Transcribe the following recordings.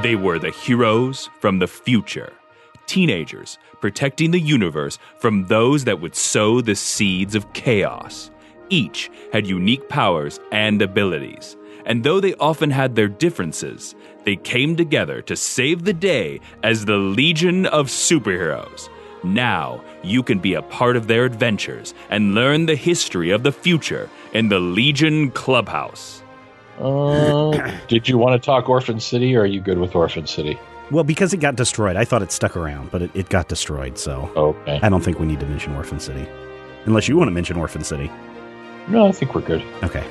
They were the heroes from the future, teenagers protecting the universe from those that would sow the seeds of chaos. Each had unique powers and abilities, and though they often had their differences, they came together to save the day as the Legion of Superheroes. Now, you can be a part of their adventures and learn the history of the future in the Legion Clubhouse. Did you want to talk Orphan City, or are you good with Orphan City? Well, because it got destroyed. I thought it stuck around, but it got destroyed, so okay. I don't think we need to mention Orphan City. Unless you want to mention Orphan City. No, I think we're good. Okay.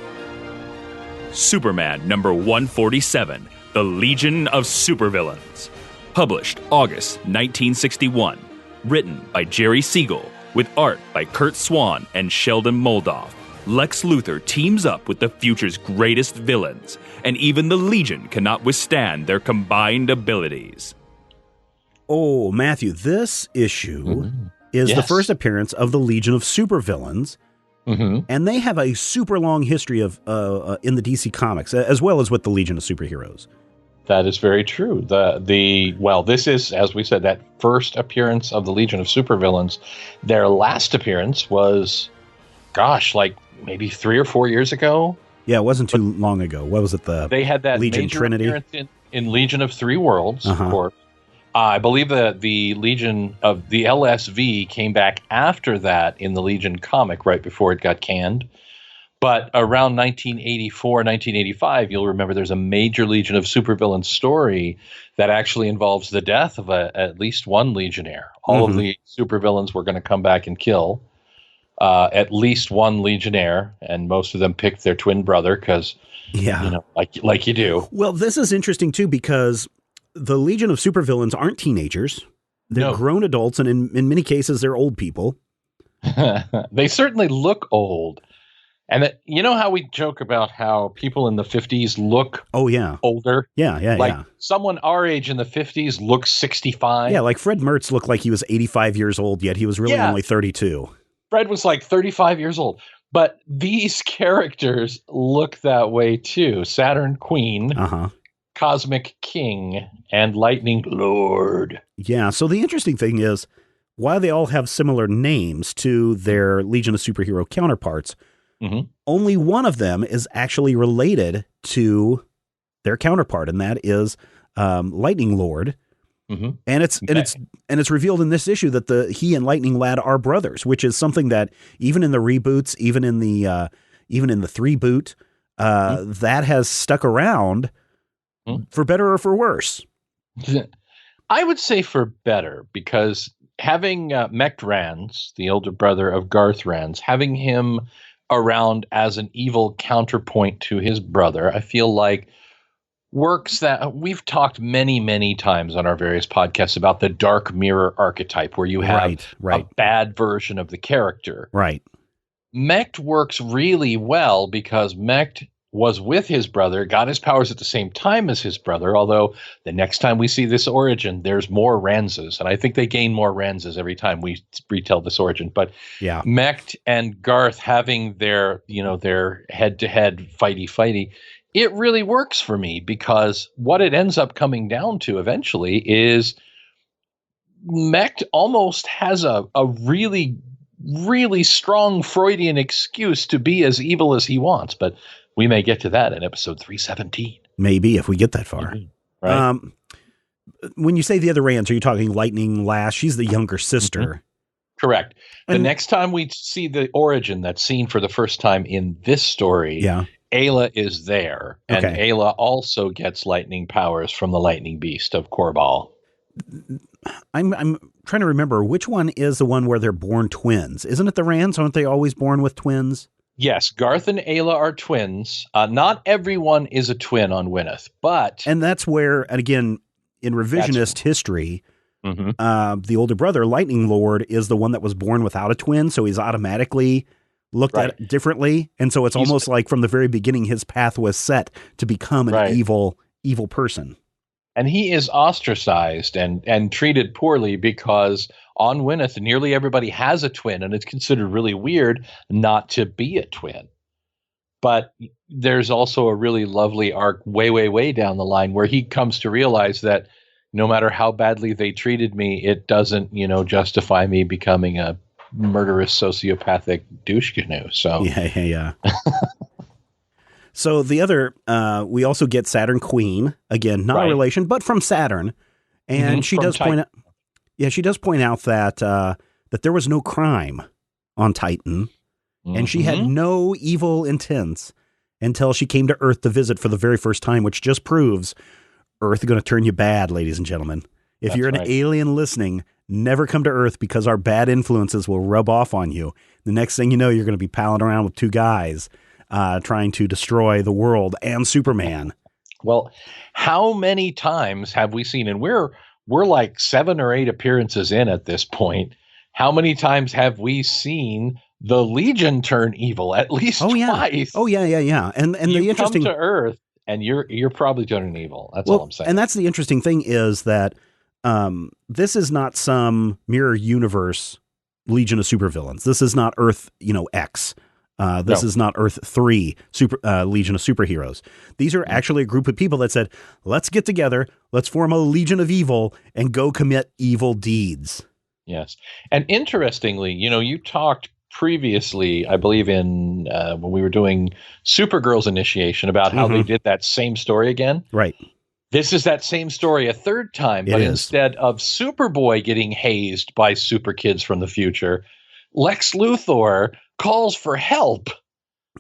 Superman number 147, The Legion of Supervillains. Published August 1961. Written by Jerry Siegel, with art by Kurt Swan and Sheldon Moldoff. Lex Luthor teams up with the future's greatest villains, and even the Legion cannot withstand their combined abilities. Oh, Matthew, this issue is the first appearance of the Legion of Supervillains, and they have a super long history of in the DC Comics, as well as with the Legion of Superheroes. That is very true. This is, as we said, that first appearance of the Legion of Supervillains. Their last appearance was, maybe 3 or 4 years ago. Yeah, it wasn't too long ago. What was it? They had that Legion major Trinity appearance in Legion of Three Worlds, of course. I believe that the Legion of the LSV came back after that in the Legion comic, right before it got canned. But around 1984, 1985, you'll remember there's a major Legion of Supervillains story that actually involves the death of at least one Legionnaire. All of the supervillains were going to come back and kill at least one Legionnaire, and most of them picked their twin brother because, like you do. Well, this is interesting, too, because the Legion of Supervillains aren't teenagers. They're grown adults, and in many cases, they're old people. They certainly look old. And you know how we joke about how people in the 50s look older? Yeah. Someone our age in the 50s looks 65. Yeah, like Fred Mertz looked like he was 85 years old, yet he was really only 32. Fred was like 35 years old. But these characters look that way too. Saturn Queen, Cosmic King, and Lightning Lord. Yeah, so the interesting thing is, while they all have similar names to their Legion of Superhero counterparts, only one of them is actually related to their counterpart, and that is Lightning Lord. And it's revealed in this issue that he and Lightning Lad are brothers, which is something that even in the reboots, even in the 3-boot, that has stuck around for better or for worse. I would say for better, because having Mech Rands, the older brother of Garth Rands, having him around as an evil counterpoint to his brother, I feel like works that we've talked many, many times on our various podcasts about the dark mirror archetype, where you have a bad version of the character. Right. Mech works really well because Mech was with his brother, got his powers at the same time as his brother, although the next time we see this origin, there's more Ranzes, and I think they gain more Ranzes every time we retell this origin. But Mech and Garth having their head-to-head fighty, it really works for me, because what it ends up coming down to eventually is Mech almost has a really, really strong Freudian excuse to be as evil as he wants, but we may get to that in episode 317. Maybe, if we get that far. Right? When you say the other Rands, are you talking Lightning Lass? She's the younger sister. Correct. The next time we see the origin that's seen for the first time in this story, Ayla is there. And Ayla also gets lightning powers from the lightning beast of Korbal. I'm trying to remember, which one is the one where they're born twins? Isn't it the Rands? Aren't they always born with twins? Yes, Garth and Ayla are twins. Not everyone is a twin on Wynneth, but... And that's where, and again, in revisionist history, the older brother, Lightning Lord, is the one that was born without a twin, so he's automatically looked at differently. And so it's almost like from the very beginning, his path was set to become an evil person. And he is ostracized and treated poorly because on Wynneth, nearly everybody has a twin, and it's considered really weird not to be a twin. But there's also a really lovely arc way, way, way down the line where he comes to realize that no matter how badly they treated me, it doesn't, justify me becoming a murderous sociopathic douche canoe. So yeah. So the other, we also get Saturn Queen, again, not a relation, but from Saturn. And she does point out, she does point out that that there was no crime on Titan, and she had no evil intents until she came to Earth to visit for the very first time, which just proves Earth is going to turn you bad, ladies and gentlemen. If you're an alien listening, never come to Earth because our bad influences will rub off on you. The next thing you know, you're going to be palling around with two guys trying to destroy the world and Superman. Well, how many times have we seen, and we're like 7 or 8 appearances in at this point. How many times have we seen the Legion turn evil? At least twice. Oh yeah. And the interesting come to Earth and you're probably turning evil. That's all I'm saying. And that's the interesting thing is that this is not some mirror universe Legion of Supervillains. This is not Earth, X. This is not Earth 3 Legion of Superheroes. These are actually a group of people that said, let's get together, let's form a Legion of Evil and go commit evil deeds. Yes. And interestingly, you talked previously, I believe in when we were doing Supergirl's initiation about how they did that same story again. Right. This is that same story a third time, but instead of Superboy getting hazed by super kids from the future, Lex Luthor calls for help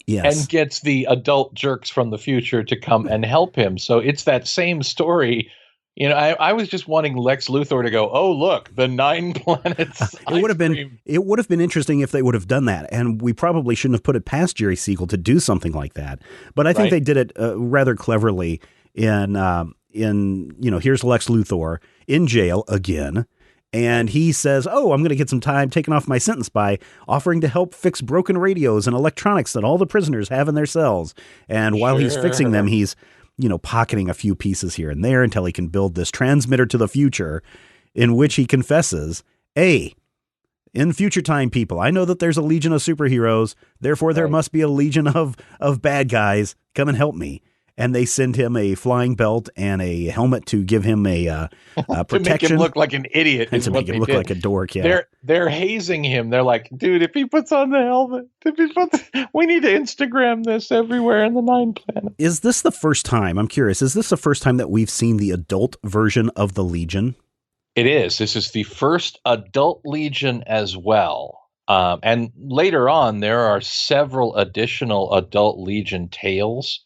and gets the adult jerks from the future to come and help him. So it's that same story. I was just wanting Lex Luthor to go, oh, look, the 9 planets. It would have been interesting if they would have done that. And we probably shouldn't have put it past Jerry Siegel to do something like that. But I think they did it rather cleverly in here's Lex Luthor in jail again. And he says, oh, I'm going to get some time taken off my sentence by offering to help fix broken radios and electronics that all the prisoners have in their cells. And while he's fixing them, he's, pocketing a few pieces here and there until he can build this transmitter to the future in which he confesses, hey, in future time, people, I know that there's a legion of superheroes. Therefore, there must be a legion of bad guys. Come and help me. And they send him a flying belt and a helmet to give him a protection. To make him look like an idiot. And to make him look like a dork, yeah. They're hazing him. They're like, dude, if he puts on the helmet, we need to Instagram this everywhere in the 9 planets. Is this the first time, I'm curious, is this the first time that we've seen the adult version of the Legion? It is. This is the first adult Legion as well. And later on, there are several additional adult Legion tales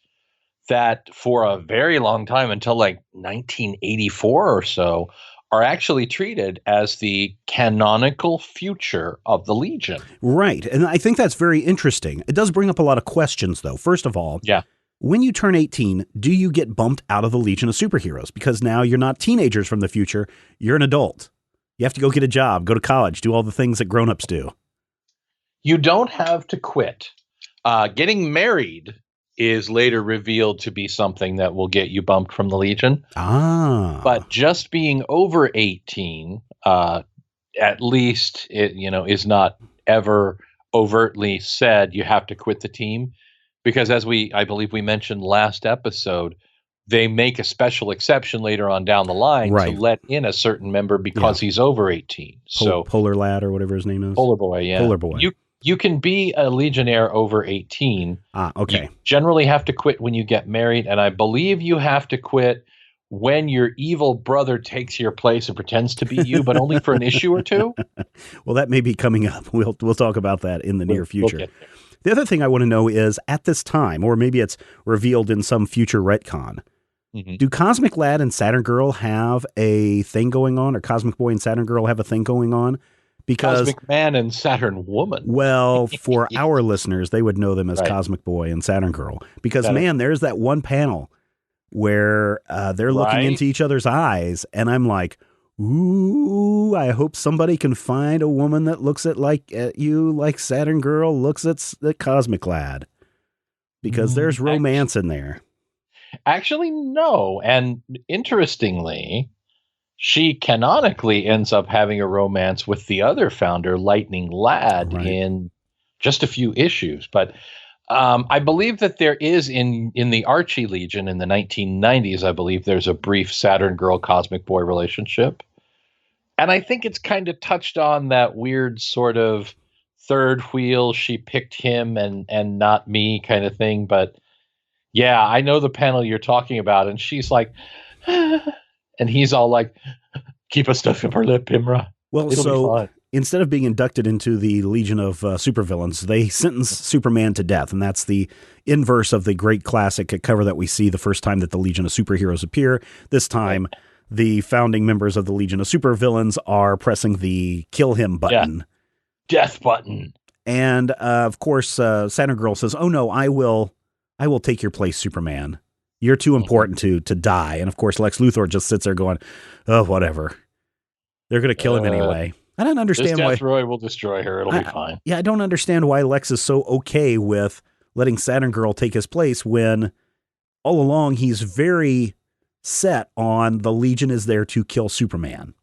that for a very long time, until like 1984 or so, are actually treated as the canonical future of the Legion. Right. And I think that's very interesting. It does bring up a lot of questions, though. First of all, when you turn 18, do you get bumped out of the Legion of Superheroes? Because now you're not teenagers from the future. You're an adult. You have to go get a job, go to college, do all the things that grown-ups do. You don't have to quit. Getting married is later revealed to be something that will get you bumped from the Legion. But just being over 18, at least it, is not ever overtly said you have to quit the team, because as I believe we mentioned last episode, they make a special exception later on down the line to let in a certain member because he's over 18. So Polar Lad or whatever his name is. Polar Boy, yeah. Polar Boy. You can be a Legionnaire over 18. Okay. You generally have to quit when you get married, and I believe you have to quit when your evil brother takes your place and pretends to be you, but only for an issue or two. Well, that may be coming up. We'll talk about that in the near future. The other thing I want to know is, at this time, or maybe it's revealed in some future retcon, do Cosmic Lad and Saturn Girl have a thing going on, or Cosmic Boy and Saturn Girl have a thing going on? Because Cosmic Man and Saturn Woman. Well, for our listeners, they would know them as Cosmic Boy and Saturn Girl. Because, there's that one panel where they're looking into each other's eyes, and I'm like, ooh, I hope somebody can find a woman that looks at you like Saturn Girl looks at the Cosmic Lad. Because there's romance in there. Actually, no. And interestingly, she canonically ends up having a romance with the other founder, Lightning Lad, in just a few issues. But I believe that there is in the Archie Legion in the 1990s, I believe there's a brief Saturn Girl Cosmic Boy relationship. And I think it's kind of touched on that weird sort of third wheel, she picked him and not me kind of thing. But yeah, I know the panel you're talking about. And she's like, and he's all like, keep a stuff in her lip, Imra. Well, It'll so be fine. Instead of being inducted into the Legion of Supervillains, they sentence Superman to death. And that's the inverse of the great classic cover that we see the first time that the Legion of Superheroes appear. This time, the founding members of the Legion of Supervillains are pressing the kill him button. Yeah. Death button. And of course, Saturn Girl says, "Oh no, I will take your place, Superman. You're too important to die." And of course, Lex Luthor just sits there going, "Oh, whatever. They're going to kill him anyway." I don't understand why. Death Roy will destroy her. It'll be fine. Yeah, I don't understand why Lex is so okay with letting Saturn Girl take his place when all along he's very set on the Legion is there to kill Superman.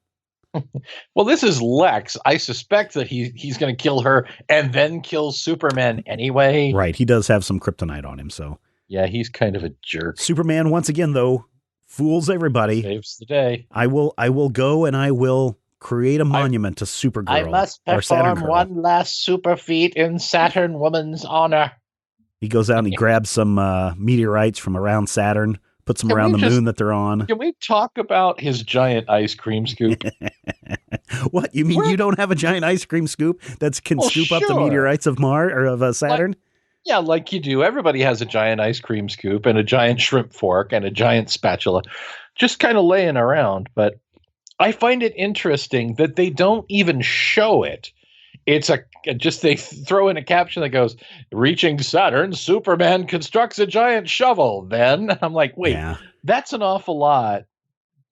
Well, this is Lex. I suspect that he's going to kill her and then kill Superman anyway. Right. He does have some kryptonite on him, so. Yeah, he's kind of a jerk. Superman, once again, though, fools everybody. Saves the day. I will go and I will create a monument to Supergirl. I must perform one last super feat in Saturn Woman's honor. He goes out and he grabs some meteorites from around Saturn, puts them around the moon that they're on. Can we talk about his giant ice cream scoop? What? You mean you don't have a giant ice cream scoop that can scoop up the meteorites of Mars or of Saturn? Yeah, like you do. Everybody has a giant ice cream scoop and a giant shrimp fork and a giant spatula just kind of laying around. But I find it interesting that they don't even show it. It's they throw in a caption that goes, "Reaching Saturn, Superman constructs a giant shovel." Then I'm like, wait, that's an awful lot,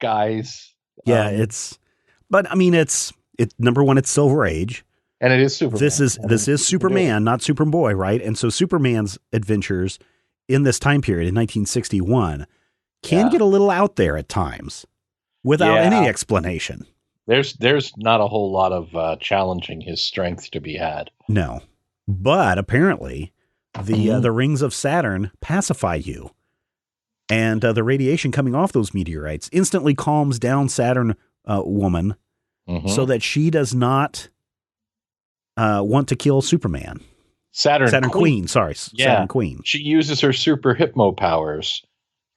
guys. Yeah, but I mean, it's number one, it's Silver Age. And it is Superman. This is Superman, not Superboy, right? And so Superman's adventures in this time period in 1961 can get a little out there at times without any explanation. There's not a whole lot of challenging his strength to be had. No, but apparently the rings of Saturn pacify you, and the radiation coming off those meteorites instantly calms down Saturn woman, so that she does not want to kill Superman. Saturn Queen. Saturn Queen. She uses her super hypno powers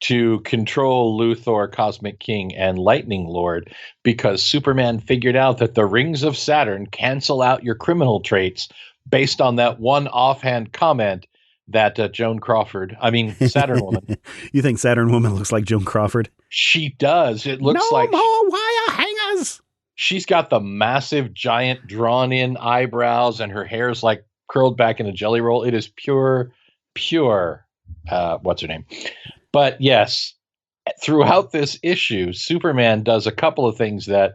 to control Luthor, Cosmic King, and Lightning Lord because Superman figured out that the rings of Saturn cancel out your criminal traits based on that one offhand comment that Saturn Woman. You think Saturn Woman looks like Joan Crawford? She does. It looks like more wire hangers. She's got the massive, giant, drawn-in eyebrows, and her hair's like curled back in a jelly roll. It is pure. What's her name? But yes, throughout this issue, Superman does a couple of things that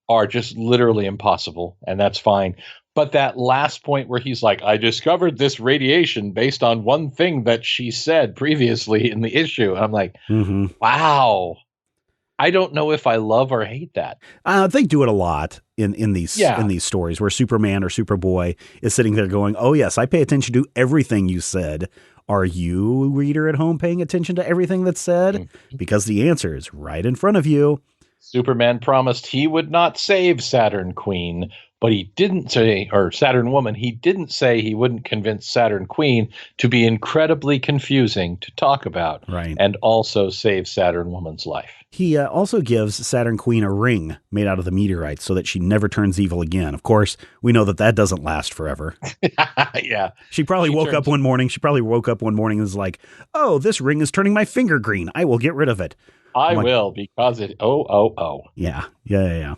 are just literally impossible, and that's fine. But that last point where he's like, "I discovered this radiation based on one thing that she said previously in the issue," and I'm like, wow. I don't know if I love or hate that. They do it a lot in these stories where Superman or Superboy is sitting there going, "Oh yes, I pay attention to everything you said. Are you, reader at home, paying attention to everything that's said? Because the answer is right in front of you." Superman promised he would not save Saturn Queen, but he didn't say, or Saturn Woman, he didn't say he wouldn't convince Saturn Queen to be incredibly confusing to talk about, and also save Saturn Woman's life. He also gives Saturn Queen a ring made out of the meteorites so that she never turns evil again. Of course, we know that doesn't last forever. Yeah. She woke up one morning and was like, "Oh, this ring is turning my finger green. I will get rid of it." I will because it, Yeah.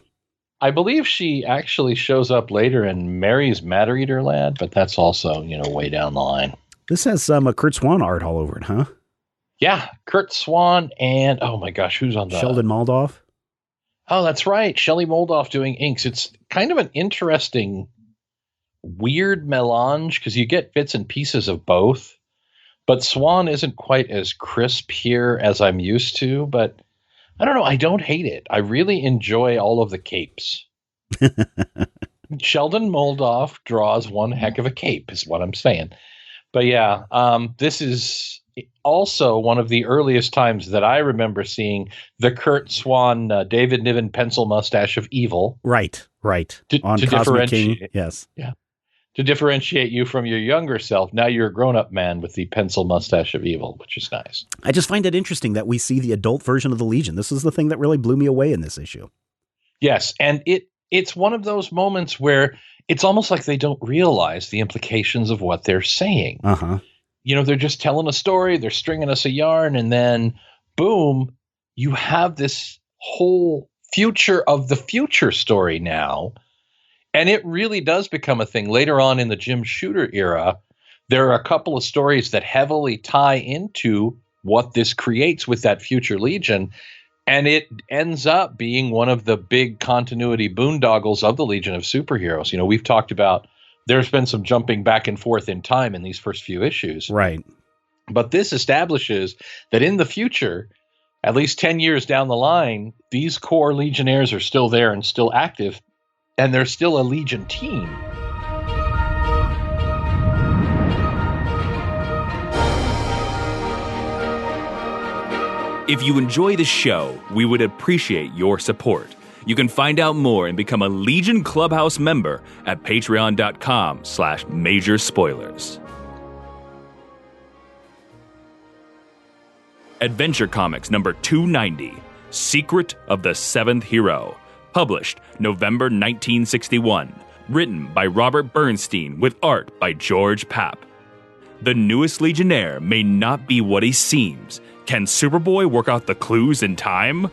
I believe she actually shows up later and marries Matter Eater Lad, but that's also, way down the line. This has some Kurt Swan art all over it, huh? Yeah, Kurt Swan and, oh my gosh, who's on the... Sheldon Moldoff? Oh, that's right. Shelley Moldoff doing inks. It's kind of an interesting, weird melange because you get bits and pieces of both. But Swan isn't quite as crisp here as I'm used to, but I don't know. I don't hate it. I really enjoy all of the capes. Sheldon Moldoff draws one heck of a cape, is what I'm saying. But yeah, this is also one of the earliest times that I remember seeing the Kurt Swan, David Niven pencil mustache of evil. Right. On To Cosmic King, differentiate. yes. Yeah. To differentiate you from your younger self. Now you're a grown-up man with the pencil mustache of evil, which is nice. I just find it interesting that we see the adult version of the Legion. This is the thing that really blew me away in this issue. Yes, and it's one of those moments where it's almost like they don't realize the implications of what they're saying. Uh-huh. They're just telling a story, they're stringing us a yarn, and then boom, you have this whole future of the future story now. And it really does become a thing. Later on in the Jim Shooter era, there are a couple of stories that heavily tie into what this creates with that future Legion. And it ends up being one of the big continuity boondoggles of the Legion of Superheroes. We've talked about there's been some jumping back and forth in time in these first few issues. Right. But this establishes that in the future, at least 10 years down the line, these core Legionnaires are still there and still active. And they're still a Legion team. If you enjoy the show, we would appreciate your support. You can find out more and become a Legion Clubhouse member at patreon.com/Major Spoilers. Adventure Comics number 290, Secret of the Seventh Hero. Published November 1961. Written by Robert Bernstein with art by George Papp. The newest Legionnaire may not be what he seems. Can Superboy work out the clues in time?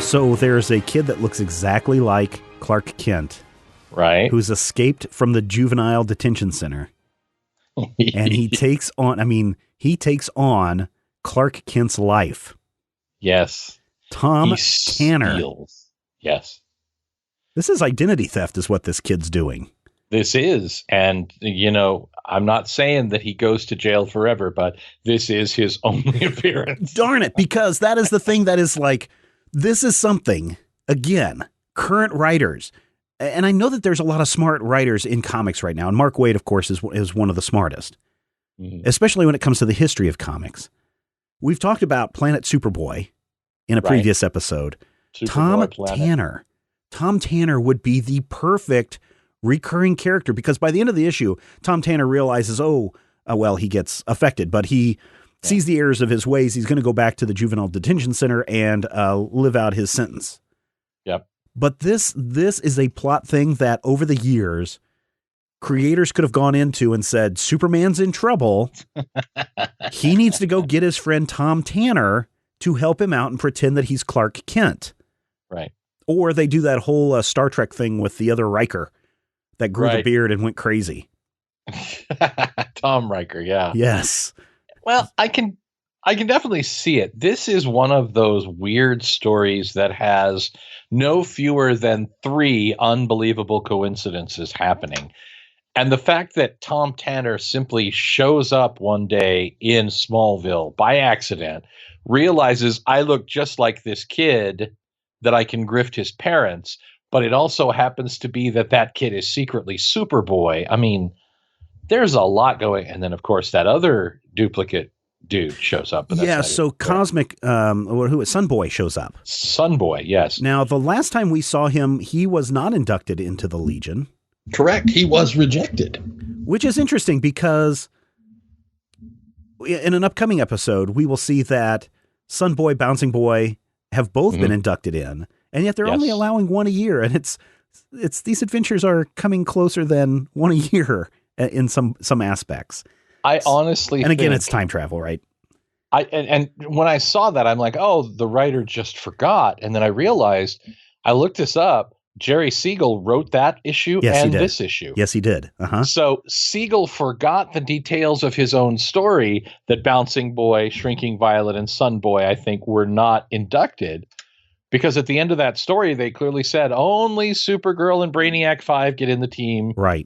So there's a kid that looks exactly like Clark Kent. Right. Who's escaped from the juvenile detention center. And he takes on Clark Kent's life. Yes. Tom Tanner. Yes. This is identity theft is what this kid's doing. This is. And, I'm not saying that he goes to jail forever, but this is his only appearance. Darn it. Because that is the thing that is like, this is something, again, current writers. And I know that there's a lot of smart writers in comics right now. And Mark Waid, of course, is one of the smartest, especially when it comes to the history of comics. We've talked about Planet Superboy in a previous episode. Tom Tanner would be the perfect recurring character because by the end of the issue, Tom Tanner realizes, he gets affected, but he sees the errors of his ways. He's going to go back to the juvenile detention center and live out his sentence. Yep. But this is a plot thing that over the years, creators could have gone into and said, Superman's in trouble. He needs to go get his friend Tom Tanner to help him out and pretend that he's Clark Kent. Right. Or they do that whole Star Trek thing with the other Riker that grew the beard and went crazy. Tom Riker, yeah. Yes. Well, I can definitely see it. This is one of those weird stories that has no fewer than 3 unbelievable coincidences happening. And the fact that Tom Tanner simply shows up one day in Smallville by accident, realizes I look just like this kid, that I can grift his parents, but it also happens to be that kid is secretly Superboy. I mean, there's a lot going. And then, of course, that other duplicate dude shows up. So Cosmic, Sunboy shows up. Sunboy, yes. Now, the last time we saw him, he was not inducted into the Legion. Correct. He was rejected. Which is interesting because in an upcoming episode, we will see that Sunboy, Bouncing Boy have both been inducted in, and yet they're only allowing one a year. And it's these adventures are coming closer than one a year in some aspects. I honestly and again, it's time travel, right? And when I saw that, I'm like, oh, the writer just forgot. And then I realized, I looked this up. Jerry Siegel wrote that issue and this issue. Yes, he did. So Siegel forgot the details of his own story that Bouncing Boy, Shrinking Violet, and Sunboy, I think, were not inducted. Because at the end of that story, they clearly said only Supergirl and Brainiac 5 get in the team. Right.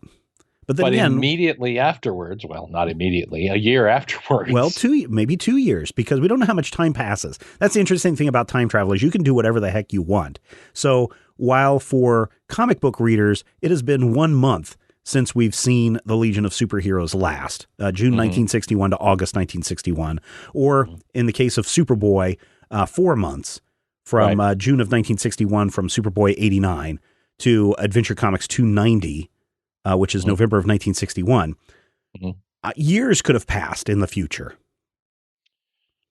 But then again, immediately afterwards, well, not immediately, a year afterwards. Well, maybe 2 years, because we don't know how much time passes. That's the interesting thing about time travelers. You can do whatever the heck you want. So while for comic book readers, it has been 1 month since we've seen the Legion of Superheroes last, June 1961 to August 1961, or in the case of Superboy, 4 months from June of 1961 from Superboy 89 to Adventure Comics 290, which is November of 1961. Years could have passed in the future.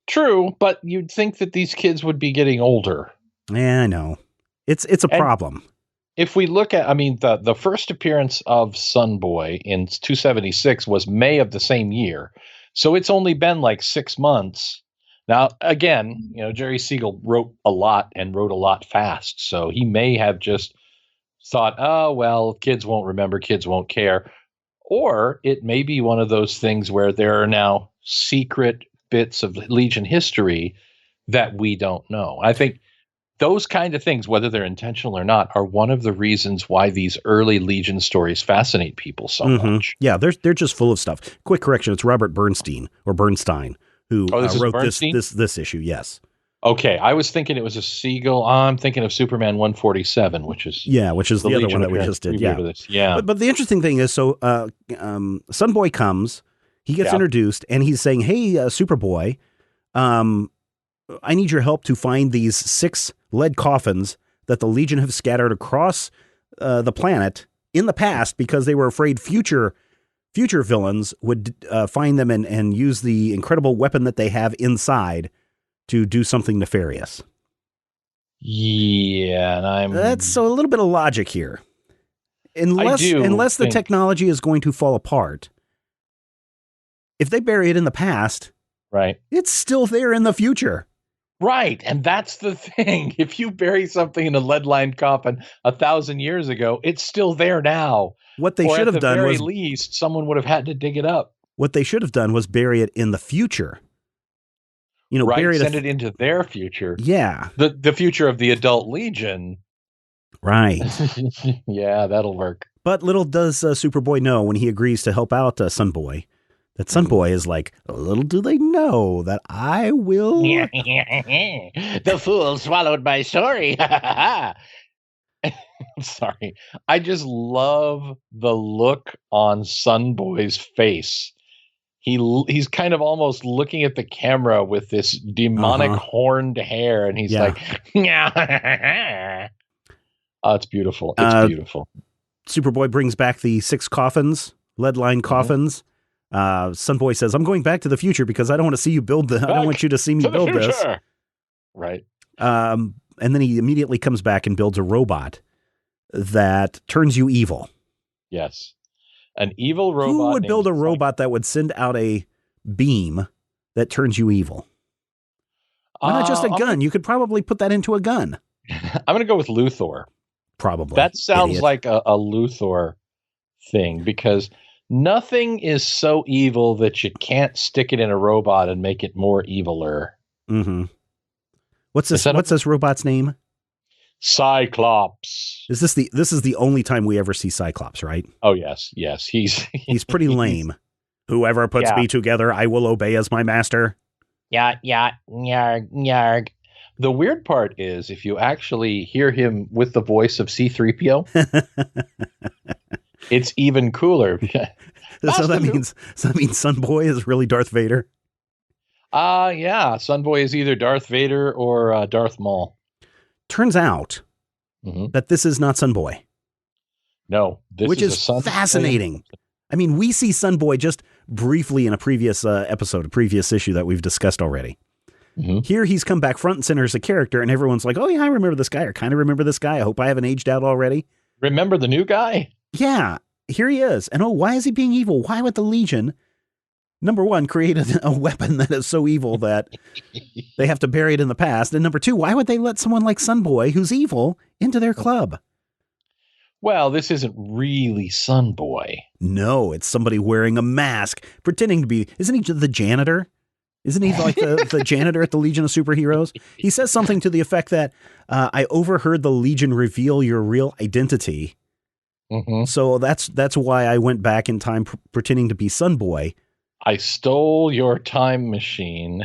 True, but you'd think that these kids would be getting older. Yeah, I know. It's a problem. If we look at, I mean, the first appearance of Sunboy in 276 was May of the same year. So it's only been like 6 months. Now, again, Jerry Siegel wrote a lot and wrote a lot fast. So he may have just thought, oh, well, kids won't remember, kids won't care. Or it may be one of those things where there are now secret bits of Legion history that we don't know. I think those kind of things, whether they're intentional or not, are one of the reasons why these early Legion stories fascinate people so much. Yeah, they're just full of stuff. Quick correction, it's Robert Bernstein who wrote this issue. Yes. Okay, I was thinking it was a Siegel. I'm thinking of Superman 147, which is the other one that we just did. Yeah. But the interesting thing is, so Sunboy comes, he gets introduced, and he's saying, "Hey, Superboy, I need your help to find these 6 lead coffins that the Legion have scattered across the planet in the past because they were afraid future villains would find them and use the incredible weapon that they have inside to do something nefarious." Yeah, and that's so a little bit of logic here. Unless the technology is going to fall apart, if they bury it in the past, right, it's still there in the future. Right, and that's the thing. If you bury something in a lead-lined coffin 1,000 years ago, it's still there now. What they should have done was, at the very least, someone would have had to dig it up. What they should have done was bury it in the future. Send it into their future. Yeah, the future of the adult Legion. Right. Yeah, that'll work. But little does Superboy know when he agrees to help out Sunboy, that Sunboy is like, little do they know that I will. The fool swallowed my story. Sorry. I just love the look on Sunboy's face. He's kind of almost looking at the camera with this demonic horned hair, and he's like, oh, it's beautiful. It's beautiful. Superboy brings back the 6 coffins, lead-lined coffins. Sunboy says, "I'm going back to the future because I don't want to see you build I don't want you to see me build this." Right. And then he immediately comes back and builds a robot that turns you evil. Yes. An evil robot. Who would build a robot that would send out a beam that turns you evil? Why not just a gun? You could probably put that into a gun. I'm going to go with Luthor. Probably. That sounds like a Luthor thing, because nothing is so evil that you can't stick it in a robot and make it more eviler. Mm-hmm. What's this robot's name? Cyclops. This is the only time we ever see Cyclops, right? Oh yes. He's pretty lame. Whoever puts me together, I will obey as my master. Yeah, yarg. The weird part is, if you actually hear him with the voice of C-3PO, it's even cooler. So that means Sunboy is really Darth Vader? Yeah. Sunboy is either Darth Vader or Darth Maul. Turns out that this is not Sunboy. No. Which is fascinating. I mean, we see Sunboy just briefly in a previous episode, a previous issue that we've discussed already. Here he's come back front and center as a character, and everyone's like, oh yeah, I remember this guy, or kind of remember this guy. I hope I haven't aged out already. Remember the new guy? Yeah, here he is. And why is he being evil? Why would the Legion, number one, create a weapon that is so evil that they have to bury it in the past? And number two, why would they let someone like Sunboy, who's evil, into their club? Well, this isn't really Sunboy. No, it's somebody wearing a mask, pretending to be, isn't he the janitor? Isn't he like the janitor at the Legion of Superheroes? He says something to the effect that, I overheard the Legion reveal your real identity. So that's why I went back in time pretending to be Sunboy. I stole your time machine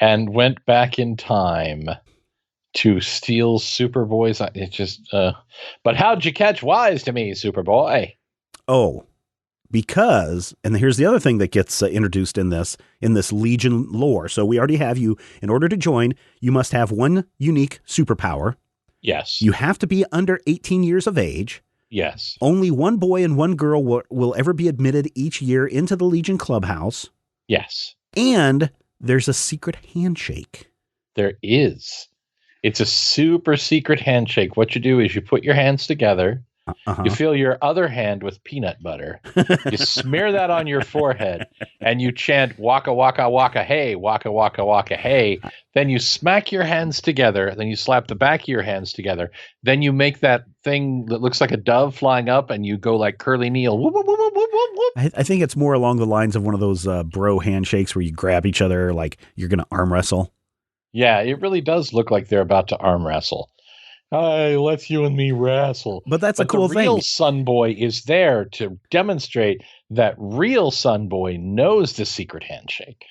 and went back in time to steal Superboy's. It just, but how'd you catch wise to me, Superboy? Oh, because, and here's the other thing that gets introduced in this Legion lore. So we already have you, in order to join, you must have one unique superpower. Yes. You have to be under 18 years of age. Yes. Only one boy and one girl will ever be admitted each year into the Legion Clubhouse. Yes. And there's a secret handshake. There is. It's a super secret handshake. What you do is you put your hands together. You fill your other hand with peanut butter. You smear that on your forehead and you chant waka waka waka hey, waka waka waka hey. Then you smack your hands together. Then you slap the back of your hands together. Then you make that thing that looks like a dove flying up and you go like Curly Neal. Whoop, whoop, whoop, whoop, whoop, whoop. I think it's more along the lines of one of those bro handshakes where you grab each other like you're going to arm wrestle. Yeah, it really does look like they're about to arm wrestle. Hey, let's you and me wrestle. But that's a cool thing. The real Sun Boy is there to demonstrate that real Sun Boy knows the secret handshake.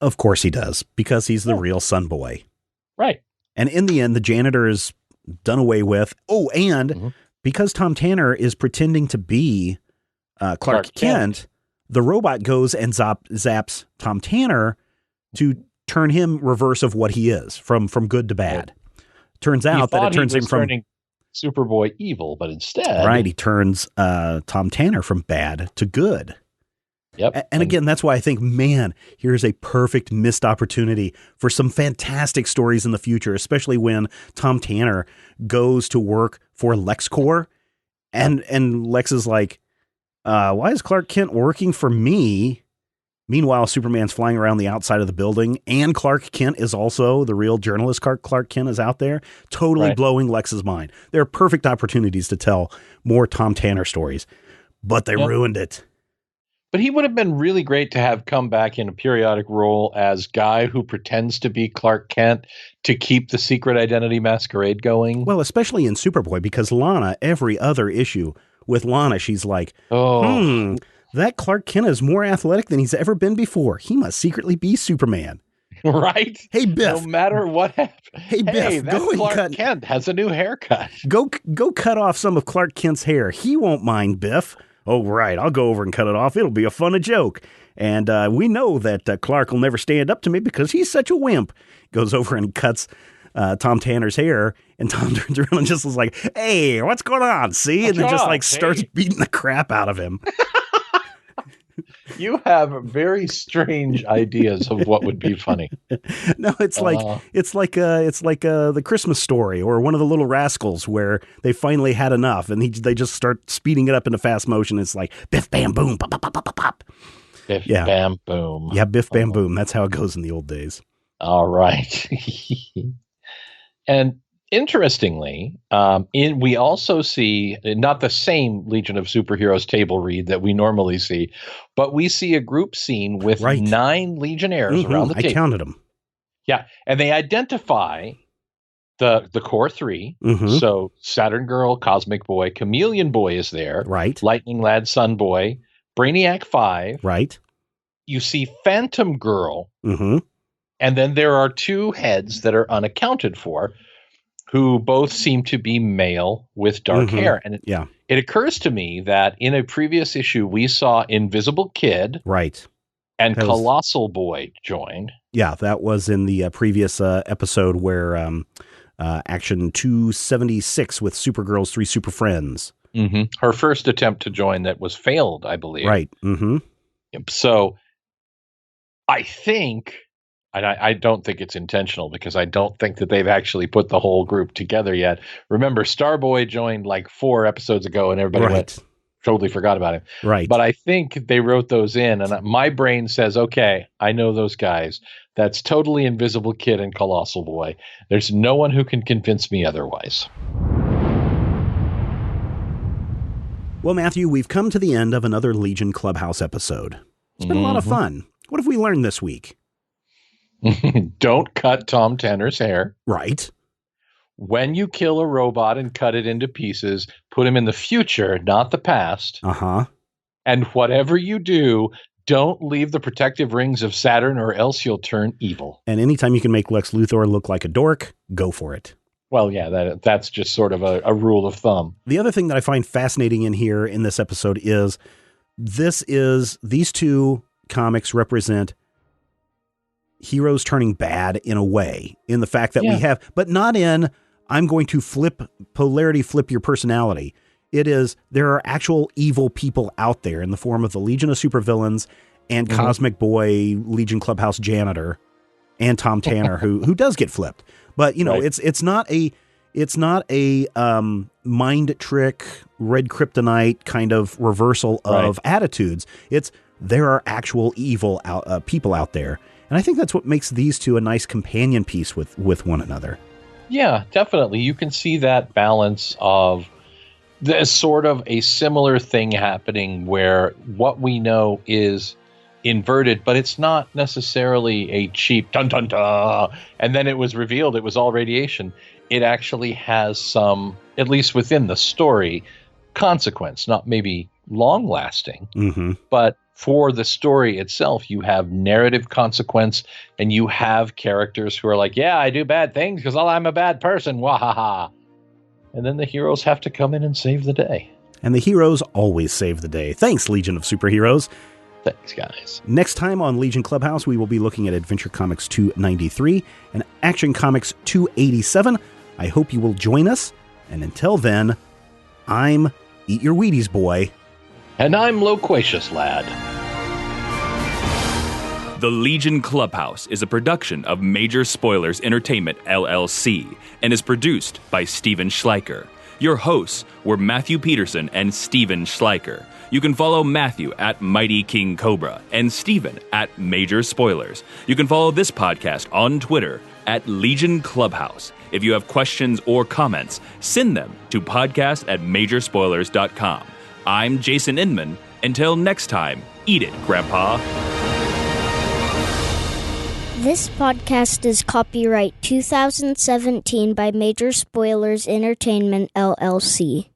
Of course he does, because he's the real Sun Boy. Right. And in the end, the janitor is done away with. Oh, and because Tom Tanner is pretending to be Clark Kent, the robot goes and zaps Tom Tanner to turn him reverse of what he is, from good to bad. Right. Turns out that it turns him from Superboy evil, but instead, right, he turns Tom Tanner from bad to good. Yep. And again, that's why I think, man, here's a perfect missed opportunity for some fantastic stories in the future, especially when Tom Tanner goes to work for LexCorp, and Lex is like, why is Clark Kent working for me? Meanwhile, Superman's flying around the outside of the building, and Clark Kent is also the real journalist. Clark Kent is out there, totally blowing Lex's mind. There are perfect opportunities to tell more Tom Tanner stories, but they ruined it. But he would have been really great to have come back in a periodic role as guy who pretends to be Clark Kent to keep the secret identity masquerade going. Well, especially in Superboy, because Lana, every other issue with Lana, she's like, that Clark Kent is more athletic than he's ever been before. He must secretly be Superman. Right? Hey, Biff. No matter what happens. Hey, Biff. That Clark Kent has a new haircut. Go cut off some of Clark Kent's hair. He won't mind, Biff. Oh, right. I'll go over and cut it off. It'll be a fun joke. And we know that Clark will never stand up to me because he's such a wimp. Goes over and cuts Tom Tanner's hair, and Tom turns around and just is like, hey, what's going on? See? And then just like starts beating the crap out of him. You have very strange ideas of what would be funny. No, it's like the Christmas Story or one of the Little Rascals where they finally had enough and they just start speeding it up into fast motion. It's like biff, bam, boom, pop, pop, pop, pop, pop. Biff, bam, boom. Yeah, biff, bam, boom. That's how it goes in the old days. All right. And interestingly, we also see not the same Legion of Superheroes table read that we normally see, but we see a group scene with 9 Legionnaires around the table. I counted them. Yeah, and they identify the core 3. So Saturn Girl, Cosmic Boy, Chameleon Boy is there. Right. Lightning Lad, Sun Boy, Brainiac 5. Right. You see Phantom Girl. And then there are 2 heads that are unaccounted for, who both seem to be male with dark hair. And it occurs to me that in a previous issue, we saw Invisible Kid and Colossal Boy joined. Yeah, that was in the previous episode where Action 276 with Supergirl's 3 Super Friends. Her first attempt to join that was failed, I believe. Right. So I think... And I don't think it's intentional because I don't think that they've actually put the whole group together yet. Remember, Starboy joined like 4 episodes ago and everybody totally forgot about him. Right. But I think they wrote those in and my brain says, okay, I know those guys. That's totally Invisible Kid and Colossal Boy. There's no one who can convince me otherwise. Well, Matthew, we've come to the end of another Legion Clubhouse episode. It's been a lot of fun. What have we learned this week? Don't cut Tom Tanner's hair. Right. When you kill a robot and cut it into pieces, put him in the future, not the past. And whatever you do, don't leave the protective rings of Saturn or else you'll turn evil. And anytime you can make Lex Luthor look like a dork, go for it. Well, yeah, that's just sort of a rule of thumb. The other thing that I find fascinating in here in this episode is these two comics represent heroes turning bad in a way, in the fact that we have, but not in, I'm going to flip your personality. It is, there are actual evil people out there in the form of the Legion of Supervillains and Cosmic Boy, Legion Clubhouse janitor, and Tom Tanner, who does get flipped. But you know, it's not a mind trick, red kryptonite kind of reversal of attitudes. There are actual evil people out there. And I think that's what makes these two a nice companion piece with one another. Yeah, definitely. You can see that balance of there's sort of a similar thing happening where what we know is inverted, but it's not necessarily a cheap dun dun dun. And then it was revealed it was all radiation. It actually has some, at least within the story, consequence, not maybe long lasting, but for the story itself, you have narrative consequence, and you have characters who are like, yeah, I do bad things because I'm a bad person. Wahaha. And then the heroes have to come in and save the day. And the heroes always save the day. Thanks, Legion of Superheroes. Thanks, guys. Next time on Legion Clubhouse, we will be looking at Adventure Comics 293 and Action Comics 287. I hope you will join us. And until then, I'm Eat Your Wheaties Boy. And I'm Loquacious Lad. The Legion Clubhouse is a production of Major Spoilers Entertainment, LLC, and is produced by Steven Schleicher. Your hosts were Matthew Peterson and Steven Schleicher. You can follow Matthew at Mighty King Cobra and Steven at Major Spoilers. You can follow this podcast on Twitter at Legion Clubhouse. If you have questions or comments, send them to podcast@majorspoilers.com. I'm Jason Inman. Until next time, eat it, Grandpa. This podcast is copyright 2017 by Major Spoilers Entertainment, LLC.